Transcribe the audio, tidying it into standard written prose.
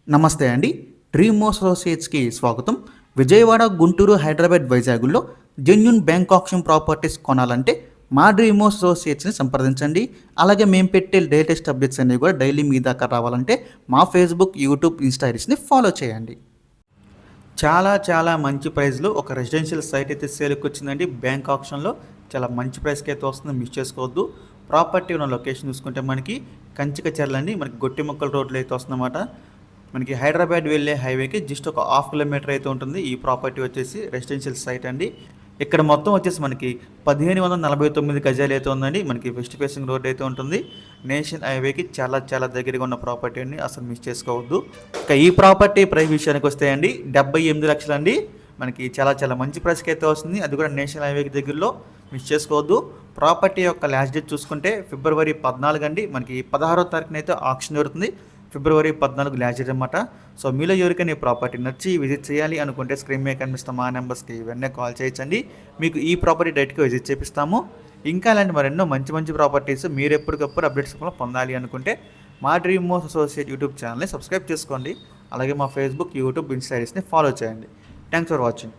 నమస్తే అండి. డ్రీమ్ అసోసియేట్స్‌కి స్వాగతం. విజయవాడ, గుంటూరు, హైదరాబాద్, వైజాగుల్లో జెన్యూన్ బ్యాంక్ ఆప్షన్ ప్రాపర్టీస్ కొనాలంటే మా డ్రీమ్ అసోసియేట్స్‌ని సంప్రదించండి. అలాగే మేము పెట్టే లేటెస్ట్ అప్డేట్స్ అన్నీ కూడా డైలీ మీ దాకా రావాలంటే మా ఫేస్‌బుక్, యూట్యూబ్, ఇన్‌స్టా ఐడీస్‌ని ఫాలో చేయండి. చాలా మంచి ప్రైస్‌లో ఒక రెసిడెన్షియల్ సైట్ అయితే సేల్‌కి వచ్చిందండి. బ్యాంక్ ఆప్షన్‌లో చాలా మంచి ప్రైస్‌కి అయితే వస్తుంది, మిస్ చేసుకోవద్దు. ప్రాపర్టీ ఉన్న లొకేషన్ చూసుకుంటే మనకి కంచికచర్ల అండి. మనకి గొట్టిముక్కల రోడ్లో అయితే వస్తుందన్నమాట. మనకి హైదరాబాద్ వెళ్ళే హైవేకి జస్ట్ ఒక హాఫ్ కిలోమీటర్ అయితే ఉంటుంది. ఈ ప్రాపర్టీ వచ్చేసి రెసిడెన్షియల్ సైట్ అండి. ఇక్కడ మొత్తం వచ్చేసి మనకి 1549 గజాలు అయితే ఉందండి. మనకి వెస్ట్ ఫేసింగ్ రోడ్ అయితే ఉంటుంది. నేషనల్ హైవేకి చాలా దగ్గరగా ఉన్న ప్రాపర్టీ అండి, అసలు మిస్ చేసుకోవద్దు. ఇక ఈ ప్రాపర్టీ ప్రైస్ విషయానికి వస్తే అండి 78 లక్షలు అండి. మనకి చాలా మంచి ప్రైస్కి అయితే వస్తుంది, అది కూడా నేషనల్ హైవేకి దగ్గరలో, మిస్ చేసుకోవద్దు. ప్రాపర్టీ యొక్క లాస్ట్ డేట్ చూసుకుంటే ఫిబ్రవరి 14 అండి. మనకి 16వ తారీఖున అయితే ఆక్షన్ జరుగుతుంది. ఫిబ్రవరి 14 లాస్ట్ డేట్ అనమాట. సో మీలో ఎవరికైనా ఈ ప్రాపర్టీ నచ్చి విజిట్ చేయాలి అనుకుంటే స్క్రీన్ మీద కనిపిస్తాం మా నెంబర్స్కి వెంటనే కాల్ చేయొచ్చండి. మీకు ఈ ప్రాపర్టీ డైరెక్ట్గా విజిట్ చేపిస్తాము. ఇంకా ఇలాంటి మరెన్నో మంచి ప్రాపర్టీస్ మీరు ఎప్పటికప్పుడు అప్డేట్స్ పొందాలి అనుకుంటే మా డ్రీమ్ అసోసియేట్ యూట్యూబ్ ఛానల్ని సబ్స్క్రైబ్ చేసుకోండి. అలాగే మా ఫేస్బుక్, యూట్యూబ్, ఇన్స్టా ఐడీస్ని ఫాలో చేయండి. Thanks for watching.